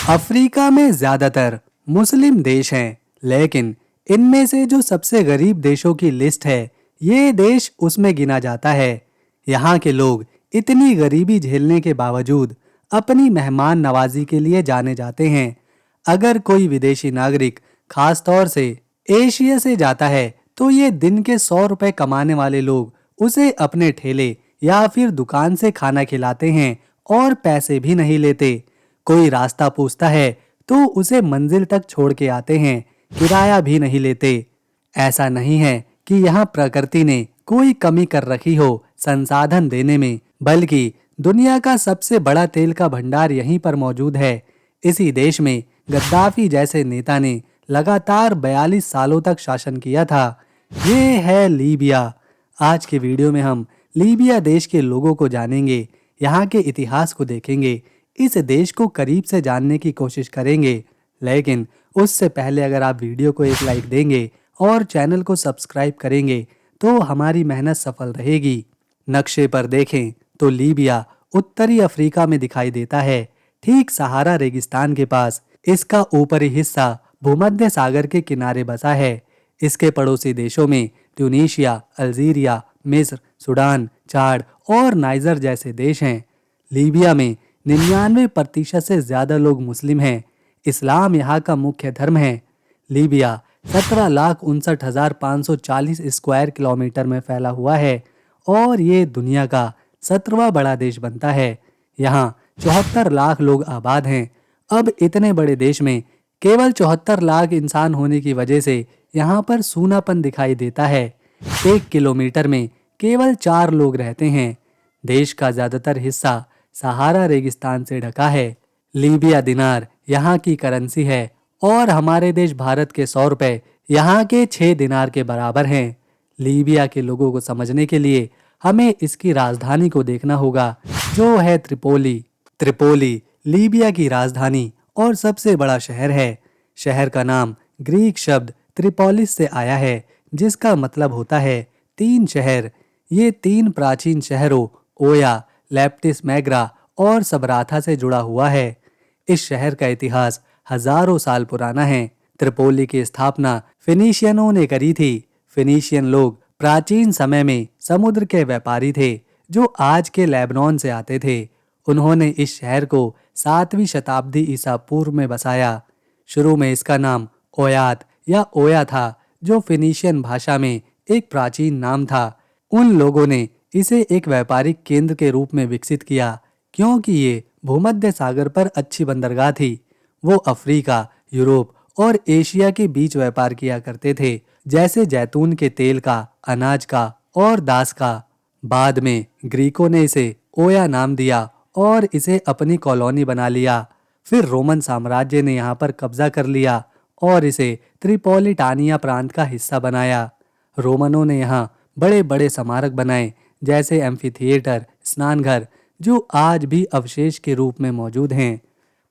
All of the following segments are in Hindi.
अफ्रीका में ज्यादातर मुस्लिम देश हैं, लेकिन इनमें से जो सबसे गरीब देशों की लिस्ट है, ये देश उसमें गिना जाता है। यहाँ के लोग इतनी गरीबी झेलने के बावजूद अपनी मेहमान नवाजी के लिए जाने जाते हैं। अगर कोई विदेशी नागरिक खास तौर से एशिया से जाता है, तो ये दिन के 100 रुपए कमाने वाले लोग उसे अपने ठेले या फिर दुकान से खाना खिलाते हैं और पैसे भी नहीं लेते। कोई रास्ता पूछता है तो उसे मंजिल तक छोड़ के आते हैं, किराया भी नहीं लेते। ऐसा नहीं है कि यहाँ प्रकृति ने कोई कमी कर रखी हो संसाधन देने में, बल्कि दुनिया का सबसे बड़ा तेल का भंडार यहीं पर मौजूद है। इसी देश में गद्दाफी जैसे नेता ने लगातार 42 सालों तक शासन किया था। ये है लीबिया। आज के वीडियो में हम लीबिया देश के लोगों को जानेंगे, यहाँ के इतिहास को देखेंगे, इस देश को करीब से जानने की कोशिश करेंगे। लेकिन उससे पहले अगर आप वीडियो को एक लाइक देंगे और चैनल को सब्सक्राइब करेंगे तो हमारी मेहनत सफल रहेगी। नक्शे पर देखें तो लीबिया उत्तरी अफ्रीका में दिखाई देता है, ठीक सहारा रेगिस्तान के पास। इसका ऊपरी हिस्सा भूमध्य सागर के किनारे बसा है। इसके पड़ोसी देशों में ट्यूनीशिया, अल्जीरिया, मिस्र, सूडान, चाड और नाइजर जैसे देश हैं। लीबिया में 99% से ज्यादा लोग मुस्लिम हैं। इस्लाम यहाँ का मुख्य धर्म है। लीबिया 17,59,540 स्क्वायर किलोमीटर में फैला हुआ है और ये दुनिया का 17वां बड़ा देश बनता है। यहाँ 74 लाख लोग आबाद हैं। अब इतने बड़े देश में केवल 74 लाख इंसान होने की वजह से यहाँ पर सूनापन दिखाई देता है। 1 किलोमीटर में केवल 4 लोग रहते हैं। देश का ज्यादातर हिस्सा सहारा रेगिस्तान से ढका है। लीबिया दिनार यहाँ की करेंसी है और हमारे देश भारत के 100 रुपए यहाँ के 6 दिनार के बराबर हैं। लीबिया के लोगों को समझने के लिए हमें इसकी राजधानी को देखना होगा, जो है त्रिपोली। त्रिपोली लीबिया की राजधानी और सबसे बड़ा शहर है। शहर का नाम ग्रीक शब्द त्रिपोलिस से आया है, जिसका मतलब होता है 3 शहर। ये 3 प्राचीन शहरों ओया, लेप्टिस मैग्रा और सबराथा से जुड़ा हुआ है। इस शहर का इतिहास हजारों साल पुराना है। त्रिपोली की स्थापना फिनीशियनों ने करी थी। फिनीशियन लोग प्राचीन समय में समुद्र के व्यापारी थे, जो आज के लेबनान से आते थे। उन्होंने इस शहर को 7वीं शताब्दी ईसा पूर्व में बसाया। शुरू में इसका नाम ओयात या ओया था, जो फिनीशियन भाषा में एक प्राचीन नाम था। उन लोगों ने इसे एक व्यापारिक केंद्र के रूप में विकसित किया, क्योंकि ये भूमध्य सागर पर अच्छी बंदरगाह थी। वो अफ्रीका, यूरोप और एशिया के बीच व्यापार किया करते थे, जैसे जैतून के तेल का, अनाज का और दास का। बाद में ग्रीकों ने इसे ओया नाम दिया और इसे अपनी कॉलोनी बना लिया। फिर रोमन साम्राज्य ने यहाँ पर कब्जा कर लिया और इसे त्रिपोलिटानिया प्रांत का हिस्सा बनाया। रोमनों ने यहाँ बड़े बड़े स्मारक बनाए, जैसे एम्फीथिएटर, स्नानघर, जो आज भी अवशेष के रूप में मौजूद हैं।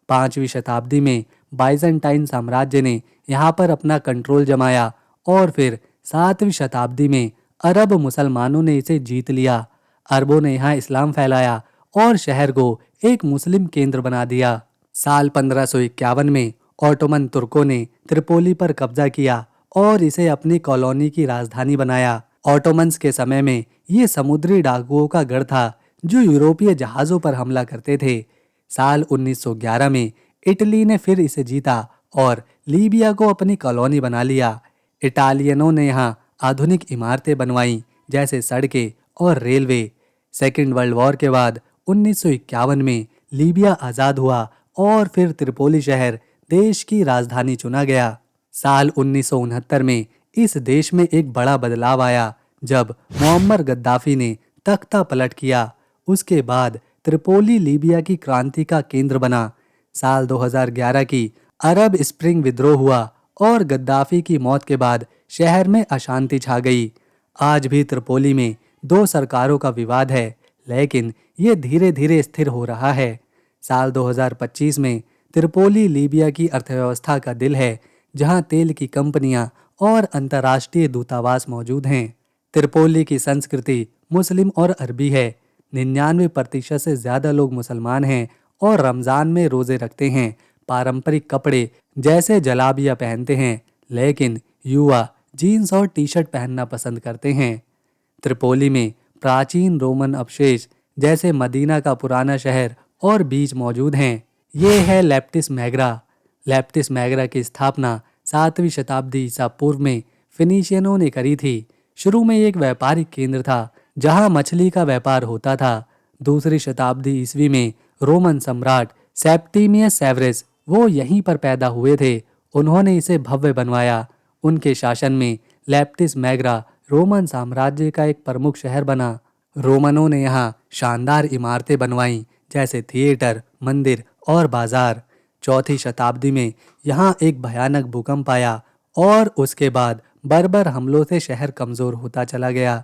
5वीं शताब्दी में बाइजेंटाइन साम्राज्य ने यहाँ पर अपना कंट्रोल जमाया और फिर 7वीं शताब्दी में अरब मुसलमानों ने इसे जीत लिया। अरबों ने यहाँ इस्लाम फैलाया और शहर को एक मुस्लिम केंद्र बना दिया। साल 1551 में ऑटोमन तुर्कों ने त्रिपोली पर कब्जा किया और इसे अपनी कॉलोनी की राजधानी बनाया। ऑटोमन्स के समय में ये समुद्री डाकुओं का गढ़ था, जो यूरोपीय जहाज़ों पर हमला करते थे। साल 1911 में इटली ने फिर इसे जीता और लीबिया को अपनी कॉलोनी बना लिया। इटालियनों ने यहाँ आधुनिक इमारतें बनवाईं, जैसे सड़कें और रेलवे। सेकेंड वर्ल्ड वॉर के बाद 1951 में लीबिया आज़ाद हुआ और फिर त्रिपोली शहर देश की राजधानी चुना गया। साल 1969 में इस देश में एक बड़ा बदलाव आया, जब मुअम्मर गद्दाफी ने तख्ता पलट किया। उसके बाद त्रिपोली लीबिया की क्रांति का केंद्र बना। साल 2011 की अरब स्प्रिंग विद्रोह हुआ और गद्दाफी की मौत के बाद शहर में अशांति छा गई। आज भी त्रिपोली में 2 सरकारों का विवाद है, लेकिन ये धीरे धीरे स्थिर हो रहा है। साल 2025 में त्रिपोली लीबिया की अर्थव्यवस्था का दिल है, जहां तेल की कंपनियां और अंतर्राष्ट्रीय दूतावास मौजूद हैं। त्रिपोली की संस्कृति मुस्लिम और अरबी है। 99% से ज्यादा लोग मुसलमान हैं और रमजान में रोजे रखते हैं। पारंपरिक कपड़े जैसे जलाबिया पहनते हैं, लेकिन युवा जीन्स और टी शर्ट पहनना पसंद करते हैं। त्रिपोली में प्राचीन रोमन अवशेष जैसे मदीना का पुराना शहर और बीच मौजूद हैं। ये है लेप्टिस मैग्रा। लेप्टिस मैग्रा की स्थापना 7वीं शताब्दी ईसा पूर्व में फिनीशियनों ने करी थी। शुरू में ये एक व्यापारिक केंद्र था जहां मछली का व्यापार होता था। दूसरी शताब्दी ईस्वी में रोमन सम्राट सेप्टिमियस सेवरस वो यहीं पर पैदा हुए थे। उन्होंने इसे भव्य बनवाया। उनके शासन में लेप्टिस मैग्रा रोमन साम्राज्य का एक प्रमुख शहर बना। रोमनों ने यहाँ शानदार इमारतें बनवाईं, जैसे थिएटर, मंदिर और बाजार। चौथी शताब्दी में यहाँ एक भयानक भूकंप आया और उसके बाद बर्बर हमलों से शहर कमजोर होता चला गया।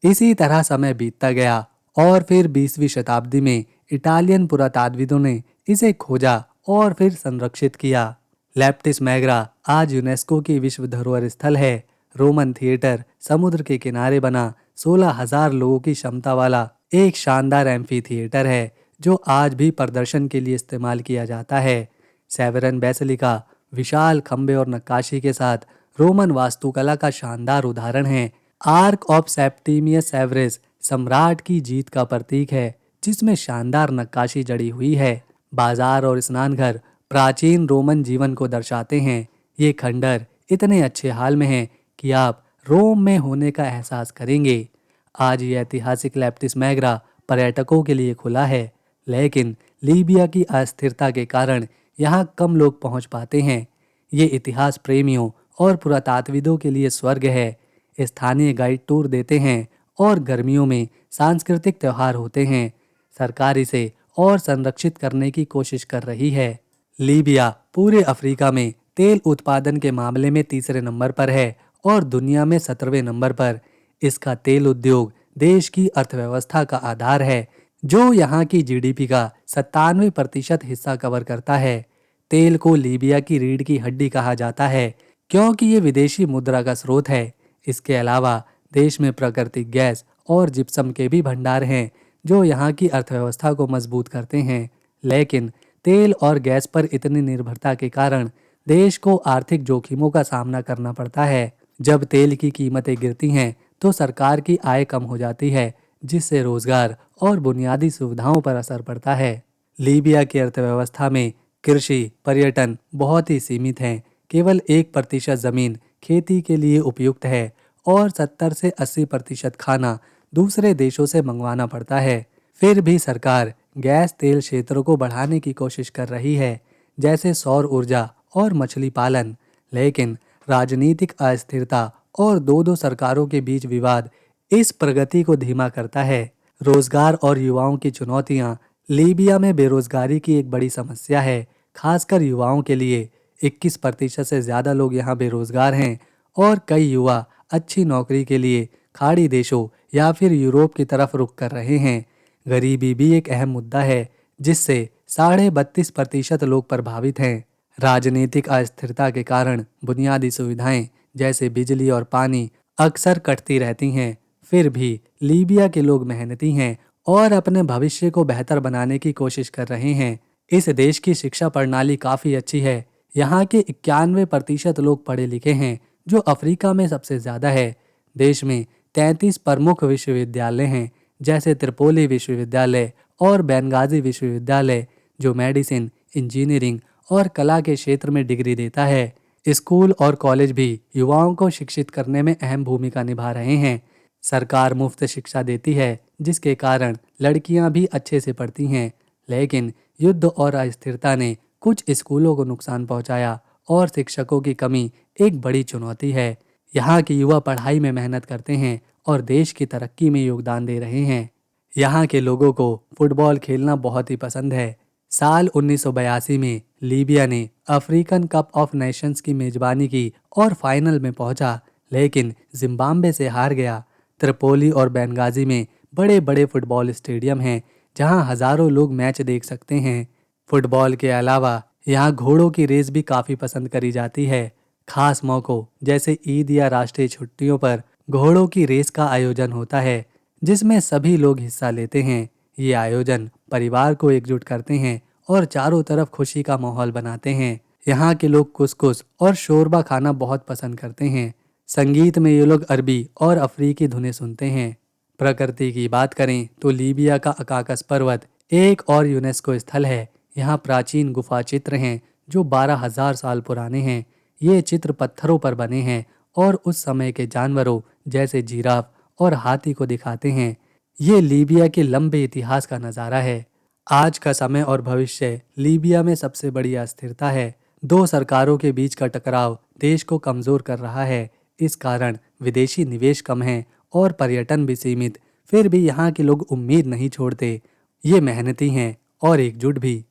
इसी तरह समय बीतता गया और फिर 20वीं शताब्दी में इटालियन पुरातात्विदों ने इसे खोजा और फिर संरक्षित किया। लेप्टिस मैग्रा आज यूनेस्को की विश्व धरोहर स्थल है। रोमन थिएटर समुद्र के किनारे बना 16,000 लोगों की क्षमता वाला एक शानदार एम्फी थिएटर है जो आज भी प्रदर्शन के लिए इस्तेमाल किया जाता है। सेवेरन बेसिलिका विशाल खंबे और नक्काशी के साथ रोमन वास्तुकला का शानदार उदाहरण है। आर्क ऑफ सेप्टिमियस सेवरस सम्राट की जीत का प्रतीक है, जिसमें शानदार नक्काशी जड़ी हुई है। बाजार और स्नानघर प्राचीन रोमन जीवन को दर्शाते हैं। ये खंडर इतने अच्छे हाल में हैं कि आप रोम में होने का एहसास करेंगे। आज ये ऐतिहासिक लेप्टिस मैग्रा पर्यटकों के लिए खुला है, लेकिन लीबिया की अस्थिरता के कारण यहाँ कम लोग पहुँच पाते हैं। ये इतिहास प्रेमियों और पुरातात्विदों के लिए स्वर्ग है। स्थानीय गाइड टूर देते हैं और गर्मियों में सांस्कृतिक त्यौहार होते हैं। सरकार इसे और संरक्षित करने की कोशिश कर रही है। लीबिया पूरे अफ्रीका में तेल उत्पादन के मामले में तीसरे नंबर पर है और दुनिया में 17वें नंबर पर। इसका तेल उद्योग देश की अर्थव्यवस्था का आधार है, जो यहाँ की जीडीपी का 97% हिस्सा कवर करता है। तेल को लीबिया की रीढ़ की हड्डी कहा जाता है, क्योंकि ये विदेशी मुद्रा का स्रोत है। इसके अलावा देश में प्राकृतिक गैस और जिप्सम के भी भंडार हैं, जो यहाँ की अर्थव्यवस्था को मजबूत करते हैं। लेकिन तेल और गैस पर इतनी निर्भरता के कारण देश को आर्थिक जोखिमों का सामना करना पड़ता है। जब तेल की कीमतें गिरती हैं तो सरकार की आय कम हो जाती है, जिससे रोजगार और बुनियादी सुविधाओं पर असर पड़ता है। लीबिया की अर्थव्यवस्था में कृषि, पर्यटन बहुत ही सीमित हैं। केवल 1% जमीन खेती के लिए उपयुक्त है और 70 से 80% खाना दूसरे देशों से मंगवाना पड़ता है। फिर भी सरकार गैस तेल क्षेत्रों को बढ़ाने की कोशिश कर रही है, जैसे सौर ऊर्जा और मछली पालन। लेकिन राजनीतिक अस्थिरता और दो सरकारों के बीच विवाद इस प्रगति को धीमा करता है। रोजगार और युवाओं की चुनौतियां लीबिया में बेरोजगारी की एक बड़ी समस्या है, खासकर युवाओं के लिए। 21% से ज़्यादा लोग यहाँ बेरोजगार हैं और कई युवा अच्छी नौकरी के लिए खाड़ी देशों या फिर यूरोप की तरफ रुख कर रहे हैं। गरीबी भी एक अहम मुद्दा है, जिससे 32.5% लोग प्रभावित हैं। राजनीतिक अस्थिरता के कारण बुनियादी सुविधाएं जैसे बिजली और पानी अक्सर कटती रहती हैं। फिर भी लीबिया के लोग मेहनती हैं और अपने भविष्य को बेहतर बनाने की कोशिश कर रहे हैं। इस देश की शिक्षा प्रणाली काफ़ी अच्छी है। यहाँ के 91% लोग पढ़े लिखे हैं, जो अफ्रीका में सबसे ज़्यादा है। देश में 33 प्रमुख विश्वविद्यालय हैं, जैसे त्रिपोली विश्वविद्यालय और बेंगाजी विश्वविद्यालय, जो मेडिसिन, इंजीनियरिंग और कला के क्षेत्र में डिग्री देता है। स्कूल और कॉलेज भी युवाओं को शिक्षित करने में अहम भूमिका निभा रहे हैं। सरकार मुफ्त शिक्षा देती है, जिसके कारण लड़कियां भी अच्छे से पढ़ती हैं। लेकिन युद्ध और अस्थिरता ने कुछ स्कूलों को नुकसान पहुंचाया और शिक्षकों की कमी एक बड़ी चुनौती है। यहाँ के युवा पढ़ाई में मेहनत करते हैं और देश की तरक्की में योगदान दे रहे हैं। यहाँ के लोगों को फुटबॉल खेलना बहुत ही पसंद है। साल 1982 में लीबिया ने अफ्रीकन कप ऑफ नेशंस की मेजबानी की और फाइनल में पहुंचा, लेकिन जिम्बाब्वे से हार गया। त्रिपोली और बेंगाजी में बड़े बड़े फुटबॉल स्टेडियम हैं, जहां हजारों लोग मैच देख सकते हैं। फुटबॉल के अलावा यहाँ घोड़ों की रेस भी काफ़ी पसंद करी जाती है। खास मौक़ों जैसे ईद या राष्ट्रीय छुट्टियों पर घोड़ों की रेस का आयोजन होता है, जिसमें सभी लोग हिस्सा लेते हैं। ये आयोजन परिवार को एकजुट करते हैं और चारों तरफ खुशी का माहौल बनाते हैं। यहाँ के लोग कुसकुस और शोरबा खाना बहुत पसंद करते हैं। संगीत में ये लोग अरबी और अफ्रीकी धुनें सुनते हैं। प्रकृति की बात करें तो लीबिया का अकाकस पर्वत एक और यूनेस्को स्थल है। यहाँ प्राचीन गुफा चित्र हैं जो 12,000 साल पुराने हैं। ये चित्र पत्थरों पर बने हैं और उस समय के जानवरों जैसे जिराफ और हाथी को दिखाते हैं। ये लीबिया के लंबे इतिहास का नज़ारा है। आज का समय और भविष्य लीबिया में सबसे बड़ी अस्थिरता है। दो सरकारों के बीच का टकराव देश को कमज़ोर कर रहा है। इस कारण विदेशी निवेश कम है और पर्यटन भी सीमित। फिर भी यहाँ के लोग उम्मीद नहीं छोड़ते। ये मेहनती हैं और एकजुट भी।